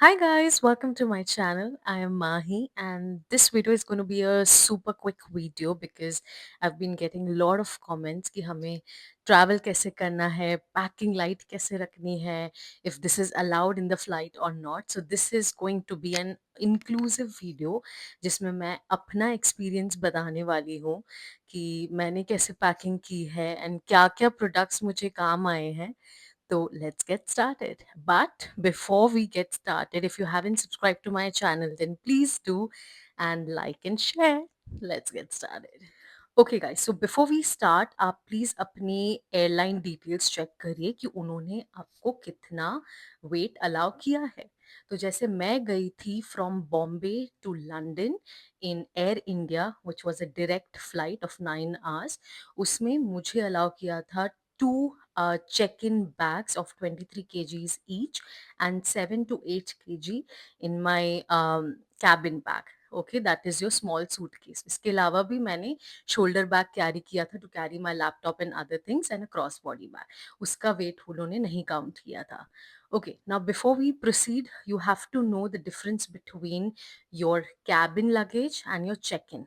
Hi guys, welcome to my channel. I am Mahi and this video is going to be a super quick video because I've been getting a lot of comments कि हमें travel कैसे करना है, packing light कैसे रखनी है, if this is allowed in the flight or not. So this is going to be an inclusive video जिसमें मैं अपना experience बताने वाली हूँ कि मैंने कैसे packing की है and क्या-क्या products मुझे काम आए हैं. So let's get started. But before we get started, if you haven't subscribed to my channel, then please do and like and share. Let's get started. Okay guys, so before we start आप please अपनी airline details check करिए कि उन्होंने आपको कितना wait allow किया है. तो जैसे मैं गई थी from Bombay to London in Air India which was a direct flight of 9 hours. उसमें मुझे अलाउ किया था to check-in bags of 23 kgs each and 7 to 8 kg in my cabin bag. Okay, that is your small suitcase. इसके अलावा भी मैंने shoulder bag carry किया था to carry my laptop and other things and a cross body bag. उसका weight उन्होंने नहीं count किया था. Okay, now before we proceed, you have to know the difference between your cabin luggage and your check-in.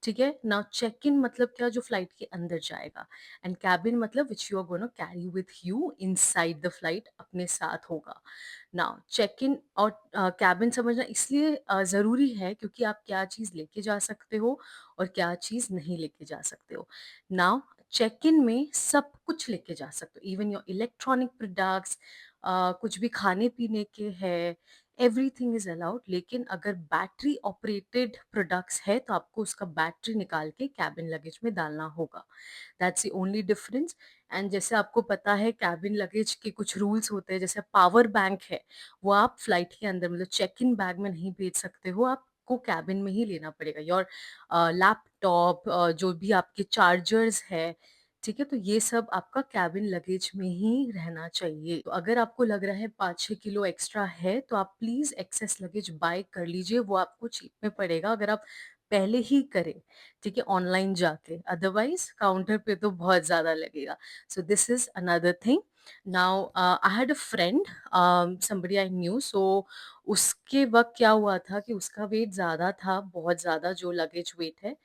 ठीक है. Now check in मतलब क्या, जो फ्लाइट के अंदर जाएगा, एंड कैबिन मतलब which you are gonna carry with you inside the flight, अपने साथ होगा. नाउ चेक इन और कैबिन समझना इसलिए ज़रूरी है क्योंकि आप क्या चीज़ लेके जा सकते हो और क्या चीज़ नहीं लेके जा सकते हो. नाउ चेक इन में सब कुछ लेके जा सकते हो, इवन योर इलेक्ट्रॉनिक प्रोडक्ट्स, कुछ भी खाने पीने के हैं, एवरीथिंग इज अलाउड. लेकिन अगर बैटरी ऑपरेटेड प्रोडक्ट्स है तो आपको उसका बैटरी निकाल के कैबिन लगेज में डालना होगा. That's the only difference. And जैसे आपको पता है कैबिन लगेज के कुछ रूल्स होते हैं, जैसे पावर बैंक है वो आप फ्लाइट के अंदर मतलब चेक इन बैग में नहीं भेज सकते हो, आपको कैबिन में ही लेना पड़ेगा. योर लैपटॉप, जो भी आपके चार्जर्स है, ठीक है, तो ये सब आपका कैबिन लगेज में ही रहना चाहिए. तो अगर आपको लग रहा है 5-6 किलो एक्स्ट्रा है तो आप प्लीज एक्सेस लगेज बाय कर लीजिए, वो आपको चीप में पड़ेगा अगर आप पहले ही करें, ठीक है, ऑनलाइन जाके. अदरवाइज काउंटर पे तो बहुत ज्यादा लगेगा. So this is another thing. Now I had a friend, somebody I knew, so उसके वक्त क्या हुआ था कि उसका वेट ज्यादा था, बहुत ज्यादा जो लगेज वेट है,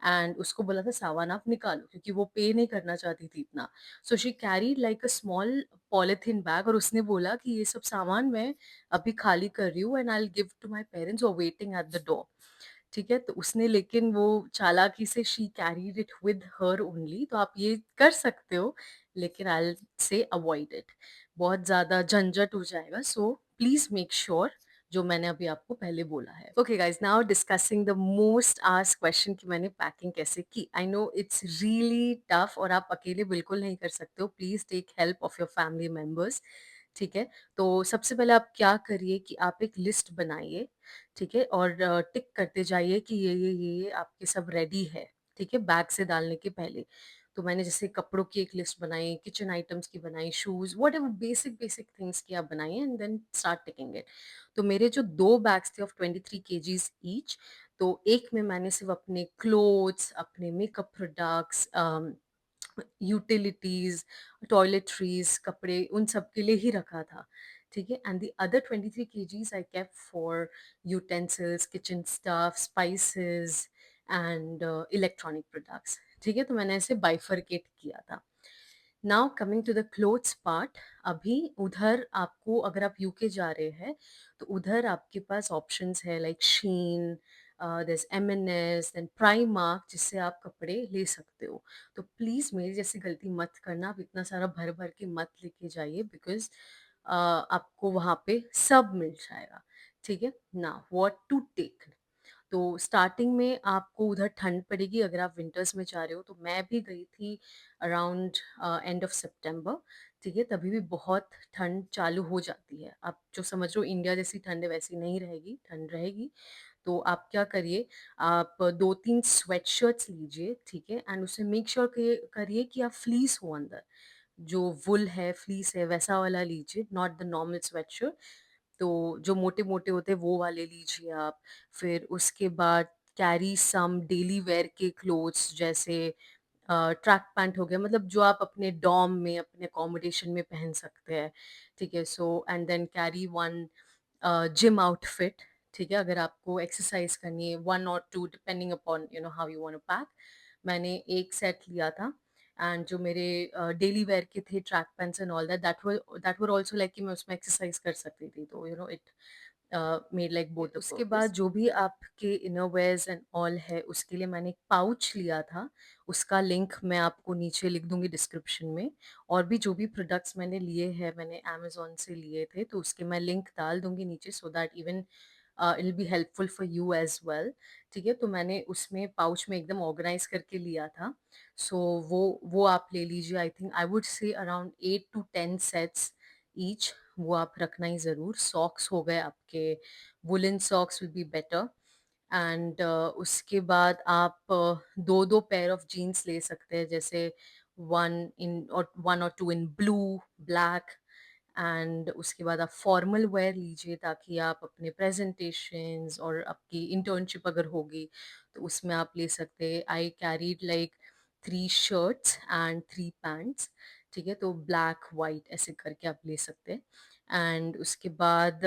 एंड उसको बोला था सामान आप निकालो क्योंकि वो पे नहीं करना चाहती थी इतना. So she carry like a small polythene bag और उसने बोला कि ये सब सामान मैं अभी खाली कर रही हूँ and I will give to my parents और वेटिंग एट द डोर. ठीक है, तो उसने लेकिन वो चालाकी से she carried it with her only. तो आप ये कर सकते हो लेकिन आई से अवॉइड इट, बहुत ज़्यादा झंझट हो जाएगा. सो प्लीज़ मेक श्योर जो मैंने अभी आपको पहले बोला है. Okay guys, now discussing the most asked question कि मैंने पैकिंग कैसे की. I know it's really tough और आप अकेले बिल्कुल नहीं कर सकते हो. Please take help of your family members. ठीक है, तो सबसे पहले आप क्या करिए कि आप एक लिस्ट बनाइए, ठीक है, और टिक करते जाइए कि ये आपके सब रेडी है, ठीक है, बैग से डालने के पहले. तो मैंने जैसे कपड़ों की एक लिस्ट बनाई, किचन आइटम्स की बनाई, shoes, whatever basic basic things की आप बनाइए and then start ticking it. तो मेरे जो 2 बैग्स थे ऑफ 23 kgs ईच, तो एक में मैंने सिर्फ अपने क्लोथ्स, अपने मेकअप प्रोडक्ट्स, यूटिलिटीज, टॉयलेटरीज, कपड़े, उन सब के लिए ही रखा था. ठीक है, and the other 23 kgs I kept for utensils, kitchen stuff, spices and electronic products. ठीक है, तो मैंने ऐसे बाइफरकेट किया था. Now coming to the clothes part. अभी उधर आपको, अगर आप यूके जा रहे हैं तो उधर आपके पास ऑप्शंस है लाइक शीन, there's M&S, देन प्राइमार्क, जिससे आप कपड़े ले सकते हो. तो प्लीज़ मेरी जैसी गलती मत करना, आप इतना सारा भर भर के मत लेके जाइए बिकॉज आपको वहाँ पे सब मिल जाएगा. ठीक है, ना व्हाट टू टेक. तो स्टार्टिंग में आपको उधर ठंड पड़ेगी अगर आप विंटर्स में जा रहे हो. तो मैं भी गई थी अराउंड एंड ऑफ सितंबर. ठीक है, तभी भी बहुत ठंड चालू हो जाती है. आप जो समझ रहे हो इंडिया जैसी ठंड है वैसी नहीं रहेगी, ठंड रहेगी. तो आप क्या करिए, आप 2-3 स्वेट शर्ट्स लीजिए, ठीक है, एंड उसे मेक श्योर करिए कि आप फ्लीस हो अंदर, जो वुल है, फ्लीस है, वैसा वाला लीजिए, not the normal sweat shirt. तो जो मोटे-मोटे होते हैं वो वाले लीजिए आप. फिर उसके बाद कैरी सम डेली वेयर के क्लोथ्स, जैसे ट्रैक पैंट हो गया, मतलब जो आप अपने डॉर्म में, अपने अकोमोडेशन में पहन सकते हैं. ठीक है, so and then carry one gym outfit, ठीक है? अगर आपको एक्सरसाइज़ करनी है 1 और 2 depending upon how you want to pack. मैंने 1 सेट लिया था एंड जो मेरे डेली वेयर के थे track pants and all that were also like कि मैं उसमें एक्सरसाइज़ कर सकती थी। तो it made like both the उसके बाद जो भी आपके इनरवेयर्स एंड ऑल है उसके लिए मैंने एक पाउच लिया था। उसका लिंक मैं आपको नीचे लिख दूँगी डिस्क्रिप्शन में। और भी जो भी प्रोडक्ट्स मैंने लिए हैं, मैंने अमेज़न से लिए थे, तो उसके मैं लिंक डाल दूँगी नीचे so that even it will be helpful for you as well, ठीक है? तो मैंने उसमें पाउच में एकदम ऑर्गनाइज़ करके लिया था। सो वो आप ले लीजिए। I think I would say around 8 to 10 sets each, वो आप रखना ही ज़रूर। सॉक्स हो गए आपके, woollen socks will be better. And उसके बाद आप 2-2 पेयर ऑफ जीन्स ले सकते हैं, जैसे 1 और 2 इन ब्लू, ब्लैक। एंड उसके बाद आप फॉर्मल वेयर लीजिए ताकि आप अपने प्रेजेंटेशंस और आपकी इंटर्नशिप अगर होगी तो उसमें आप ले सकते हैं। आई carried like 3 shirts and 3 pants, ठीक है? तो ब्लैक वाइट ऐसे करके आप ले सकते हैं। एंड उसके बाद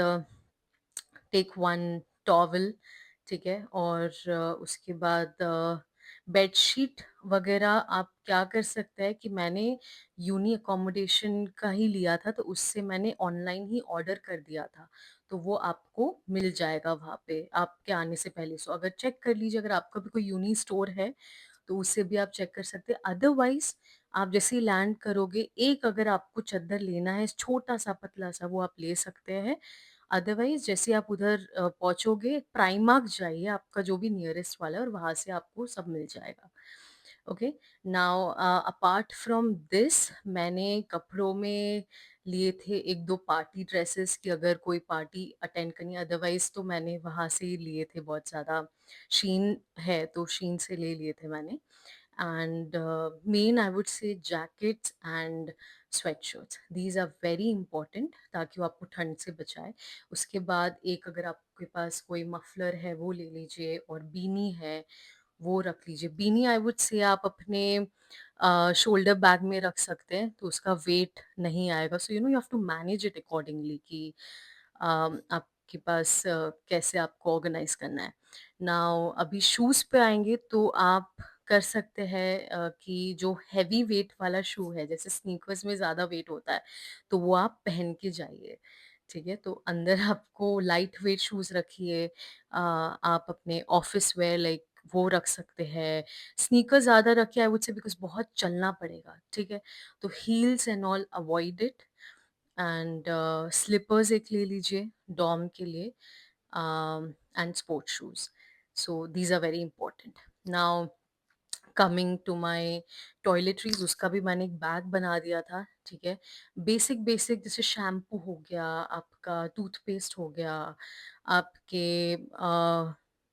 टेक वन टॉवल, ठीक है? और उसके बाद बेडशीट वगैरह आप क्या कर सकते हैं कि मैंने यूनी अकोमोडेशन का ही लिया था, तो उससे मैंने ऑनलाइन ही ऑर्डर कर दिया था। तो वो आपको मिल जाएगा वहाँ पे आपके आने से पहले। सो अगर चेक कर लीजिए, अगर आपका भी कोई यूनी स्टोर है तो उससे भी आप चेक कर सकते हैं। अदरवाइज़ आप जैसे ही लैंड करोगे, एक अगर आपको चद्दर लेना है छोटा-सा पतला-सा, वो आप ले सकते हैं। अदरवाइज़ जैसे आप उधर पहुँचोगे, प्राइमार्क जाइए, आपका जो भी नियरेस्ट वाला है, और वहाँ से आपको सब मिल जाएगा। Okay. Now apart from this मैंने कपड़ों में लिए थे 1-2 पार्टी ड्रेसेस कि अगर कोई पार्टी अटेंड करनी है। अदरवाइज़ तो मैंने वहाँ से ही लिए थे बहुत ज़्यादा। शीन है तो शीन से ले लिए थे मैंने। And main I would say jackets and sweatshirts, these are very important ताकि वो आपको ठंड से बचाए। उसके बाद एक अगर आपके पास कोई मफलर है वो ले लीजिए, और बीनी है वो रख लीजिए। बीनी आई वुड से आप अपने शोल्डर बैग में रख सकते हैं, तो उसका वेट नहीं आएगा। So you have to manage it accordingly कि आपके पास कैसे आपको ऑर्गेनाइज करना है। नाउ अभी शूज़ पे आएँगे तो आप कर सकते हैं कि जो हेवी वेट वाला शू है, जैसे स्नीकर्स में ज़्यादा वेट होता है, तो वो आप पहन के जाइए, ठीक है? तो अंदर आपको लाइट वेट शूज़ रखिए। आप अपने ऑफ़िस वेयर लाइक वो रख सकते हैं। स्नीकर ज़्यादा रखिए आई वुड से, बिकॉज़ बहुत चलना पड़ेगा, ठीक है? तो heels and all avoid it. And slippers एक ले लीजिए डॉर्म के लिए, and sports shoes. So these are very important. Now coming to my toiletries, उसका भी मैंने एक बैग बना दिया था, ठीक है? बेसिक बेसिक जैसे शैम्पू हो गया, आपका टूथपेस्ट हो गया, आपके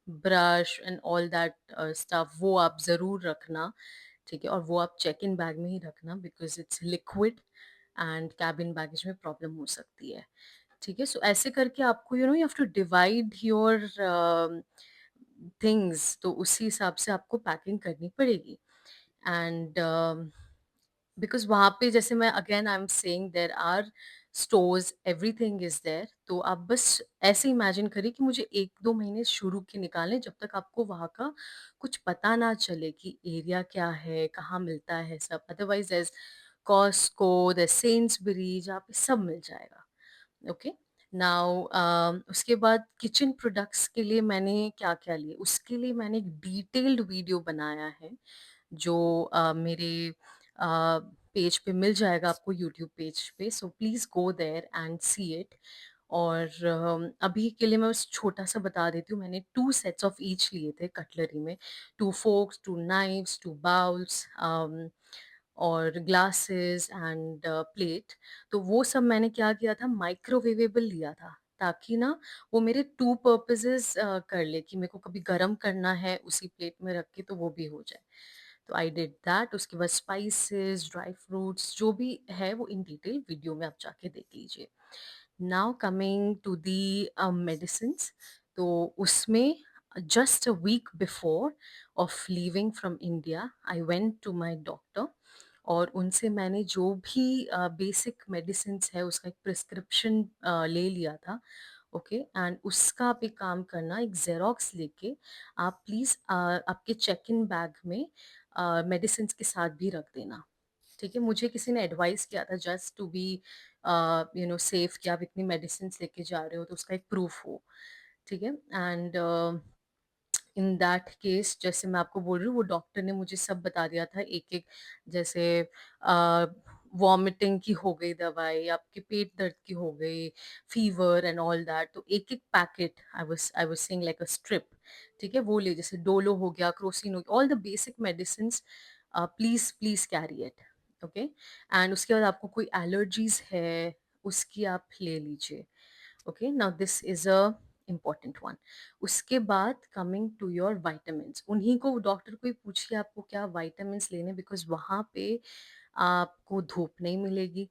brush and all that stuff, वो आप ज़रूर रखना, ठीक है? और वो आप चेक इन बैग में ही रखना, because it's liquid and cabin baggage में प्रॉब्लम हो सकती है, ठीक है? सो ऐसे करके आपको you have to divide your things, तो उसी हिसाब से आपको पैकिंग करनी पड़ेगी। एंड बिकॉज़ वहाँ पे जैसे मैं again I am saying there are stores, everything is there, तो आप बस ऐसे इमेजिन करिए कि मुझे 1-2 महीने शुरू के निकालने, जब तक आपको वहाँ का कुछ पता ना चले कि एरिया क्या है, कहाँ मिलता है सब। Otherwise there is Costco, there is Sainsbury, जहाँ पे सब मिल जाएगा। ओके। नाउ उसके बाद किचन प्रोडक्ट्स के लिए मैंने क्या-क्या लिए, उसके लिए मैंने एक डिटेल्ड वीडियो बनाया है, जो मेरे पेज पे मिल जाएगा आपको, यूट्यूब पेज पे। So please go there and see it. और अभी के लिए मैं बस छोटा-सा बता देती हूँ, मैंने 2 सेट्स ऑफ ईच लिए थे कटलरी में, 2 फोर्क्स, 2 नाइफ्स, 2 बाउल्स, और ग्लासेस एंड प्लेट। तो वो सब मैंने क्या किया था, माइक्रोवेवेबल लिया था, ताकि ना वो मेरे 2 पर्पसेस कर ले कि मेरे को कभी गरम करना है उसी प्लेट में रख के, तो वो भी हो जाए। तो आई डिड दैट। उसके बाद स्पाइसेस, ड्राई फ्रूट्स जो भी है वो इन डिटेल वीडियो में आप जाके देख लीजिए। Now coming to the medicines, तो उसमें just a week before of leaving from India I went to my doctor, और उनसे मैंने जो भी बेसिक मेडिसिन्स है उसका एक प्रिस्क्रिप्शन ले लिया था। ओके। एंड उसका आप एक काम करना, एक ज़ेरॉक्स लेके आप प्लीज़ आपके चेक इन बैग में मेडिसिन के साथ भी रख देना। ठीक है, मुझे किसी ने एडवाइस किया था जस्ट टू बी सेफ, कि आप इतनी मेडिसिन लेके जा रहे हो तो उसका एक प्रूफ हो। ठीक है। एंड इन दैट केस, जैसे मैं आपको बोल रही हूँ, वो डॉक्टर ने मुझे सब बता दिया था एक एक, जैसे वॉमिटिंग की हो गई दवाई, आपके पेट दर्द की हो गई, फीवर एंड ऑल दैट, तो एक एक packet, I was saying like a strip. ठीक है, वो ले, जैसे डोलो हो गया, क्रोसिन हो गया, all the basic medicine, please please carry it. Okay. And उसके बाद आपको कोई एलर्जीज है, उसकी आप ले लीजिए। Okay, now this is a important one. उसके बाद कमिंग टू योर वाइटामिन, उन्हीं को, डॉक्टर को ही पूछिए आपको क्या वाइटामिन लेने, बिकॉज वहाँ पे आपको धूप नहीं मिलेगी।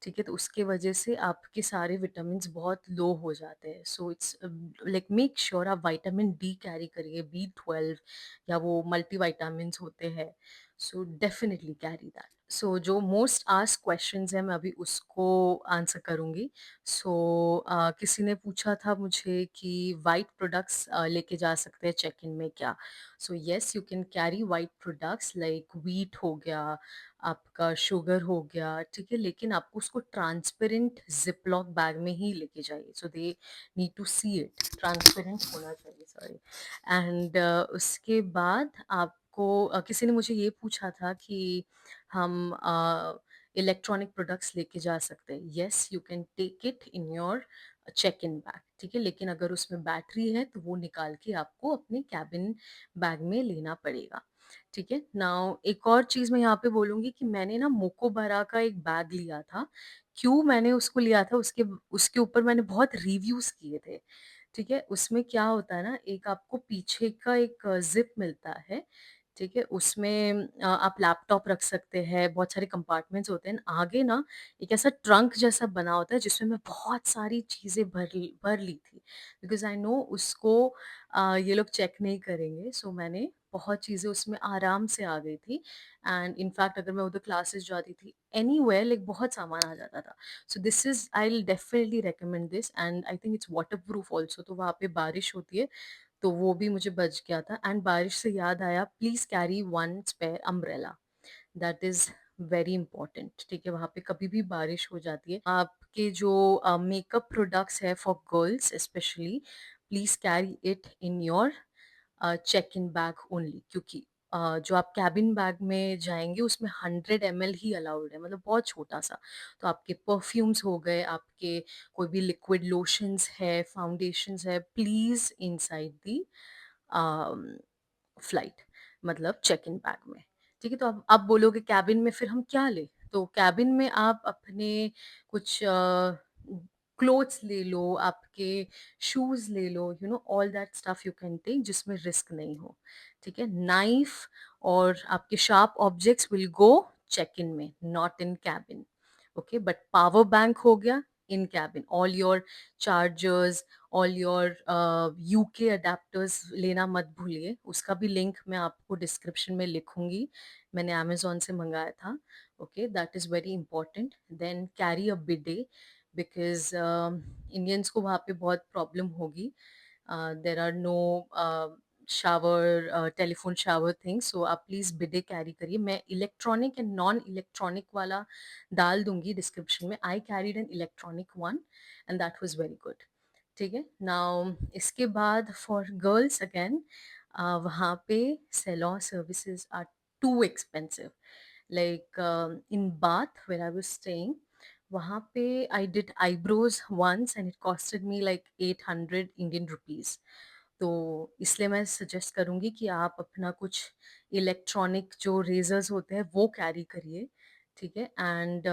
ठीक है, तो उसके वजह से आपके सारे विटामिन बहुत लो हो जाते हैं। So it's like make sure आप विटामिन डी कैरी करिए, B12 या वो मल्टी विटामिन होते हैं। So definitely carry that. So जो मोस्ट आस्क्ड क्वेश्चंस है, मैं अभी उसको आंसर करूंगी। सो किसी ने पूछा था मुझे कि वाइट प्रोडक्ट्स लेके जा सकते हैं चेक इन में क्या। So yes, you can carry white products like wheat हो गया, आपका शुगर हो गया। ठीक है, लेकिन आपको उसको ट्रांसपेरेंट जिपलॉक बैग में ही लेके जाइए, so they need to see it, transparent होना चाहिए, सॉरी। एंड उसके बाद आपको किसी ने मुझे ये पूछा था कि हम इलेक्ट्रॉनिक प्रोडक्ट्स लेके जा सकते हैं। Yes, you can take it in your check in bag. ठीक है, लेकिन अगर उसमें बैटरी है तो वो निकाल के आपको अपने कैबिन बैग में लेना पड़ेगा। ठीक है, नाउ एक और चीज मैं यहाँ पे बोलूंगी कि मैंने ना मोकोबरा का एक बैग लिया था। क्यों मैंने उसको लिया था, उसके उसके ऊपर मैंने बहुत रिव्यूज किए थे। ठीक है, उसमें क्या होता है ना, एक आपको पीछे का एक जिप मिलता है। ठीक है, उसमें आप लैपटॉप रख सकते हैं, बहुत सारे कंपार्टमेंट्स होते हैं। आगे ना एक ऐसा ट्रंक जैसा बना होता है जिसमें मैं बहुत सारी चीजें भर ली थी, बिकॉज आई नो उसको ये लोग चेक नहीं करेंगे। सो मैंने बहुत चीजें उसमें आराम से आ गई थी। एंड इनफैक्ट अगर मैं उधर क्लासेस जाती थी, एनीवेयर लाइक बहुत सामान आ जाता था। सो this is, I will definitely recommend this, and I think it's water proof also. तो वहाँ पे बारिश होती है, तो वो भी मुझे बच गया था। एंड बारिश से याद आया, please carry one spare umbrella, that is very important. ठीक है, वहाँ पे कभी भी बारिश हो जाती है। आपके जो मेकअप प्रोडक्ट्स है for girls specially, please carry it in your check in bag only, क्योंकि जो आप कैबिन बैग में जाएंगे उसमें 100 ml ही अलाउड है, मतलब बहुत छोटा सा। तो आपके परफ्यूम्स हो गए, आपके कोई भी लिक्विड लोशंस है, फाउंडेशंस है, प्लीज इनसाइड दी फ्लाइट, मतलब चेक इन बैग में। ठीक है, तो अब आप बोलोगे कैबिन में फिर हम क्या ले, तो कैबिन में आप अपने कुछ क्लोथ्स ले लो, आपके शूज ले लो, all that stuff you can take जिसमें रिस्क नहीं हो। ठीक है, नाइफ और आपके sharp objects will go check in में, not in cabin. Okay, but power bank हो गया in cabin, all your chargers, all your UK adapters लेना मत भूलिए। उसका भी लिंक मैं आपको डिस्क्रिप्शन में लिखूंगी, मैंने अमेजोन से मंगाया था। Okay, that is very important. Then carry a bidet, because Indians को वहाँ पे बहुत प्रॉब्लम होगी। There are no shower, telephone shower things, so आप प्लीज़ बिडे कैरी करिए। मैं इलेक्ट्रॉनिक एंड नॉन इलेक्ट्रॉनिक वाला डाल दूंगी डिस्क्रिप्शन में। आई carried an electronic one and that was very good. ठीक है, नाउ इसके बाद फॉर गर्ल्स अगेन, वहाँ पे salon services are too expensive. Like in Bath where I was staying, वहाँ पे I did eyebrows once and it cost me like 800 Indian rupees. तो इसलिए मैं सजेस्ट करूँगी कि आप अपना कुछ इलेक्ट्रॉनिक जो रेजर्स होते हैं वो कैरी करिए। ठीक है, एंड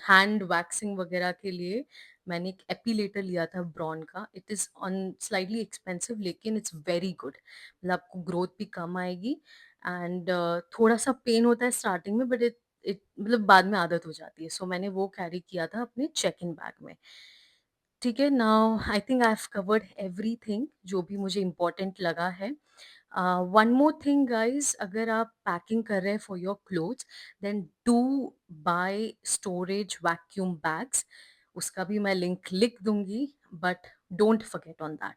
हैंड वैक्सिंग वगैरह के लिए मैंने एक एपिलेटर लिया था ब्रॉन का। It is on slightly expensive, लेकिन इट्स वेरी गुड, मतलब आपको ग्रोथ भी कम आएगी। एंड थोड़ा सा पेन होता है स्टार्टिंग में, बट इट इट मतलब बाद में आदत हो जाती है। सो मैंने वो कैरी किया था अपने चेक इन बैग में। ठीक है, now I think I have covered everything जो भी मुझे इम्पोर्टेंट लगा है। वन मोर थिंग गाइज, अगर आप पैकिंग कर रहे हैं for your clothes, then do buy storage vacuum bags. उसका भी मैं लिंक लिख दूंगी। But don't forget on that,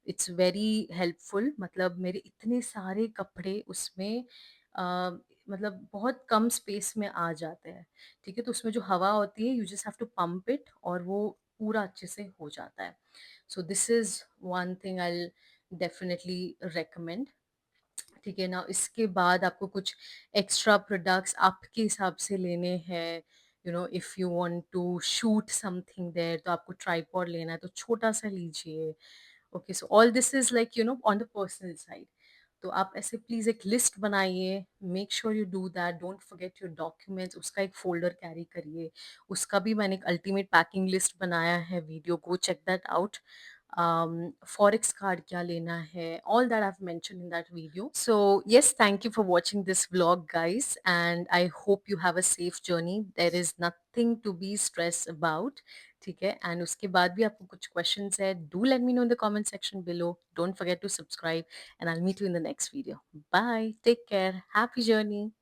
it's very helpful. मतलब मेरे इतने सारे कपड़े उसमें मतलब बहुत कम स्पेस में आ जाते हैं, ठीक है? तो उसमें जो हवा होती है, you just have to pump it और वो पूरा अच्छे से हो जाता है। So this is one thing I definitely recommend. ठीक है ना? इसके बाद आपको कुछ एक्स्ट्रा प्रोडक्ट्स आपके हिसाब से लेने हैं। You know, if you want to shoot something there, तो आपको ट्राइपॉड लेना है तो छोटा-सा लीजिए। Okay, so all this is like on the personal side. तो आप ऐसे प्लीज़ एक लिस्ट बनाइए, make sure you do that, don't forget your documents, उसका एक फ़ोल्डर कैरी करिए। उसका भी मैंने एक अल्टीमेट पैकिंग लिस्ट बनाया है video, go check that out. Forex card क्या लेना है, all that I've mentioned in that video. So yes, thank you for watching this vlog, guys, and I hope you have a safe journey. There is nothing to be stressed about. ठीक है? And उसके बाद भी आपको कुछ questions है, do let me know in the comment section below. Don't forget to subscribe, and I'll meet you in the next video. Bye. Take care. Happy journey.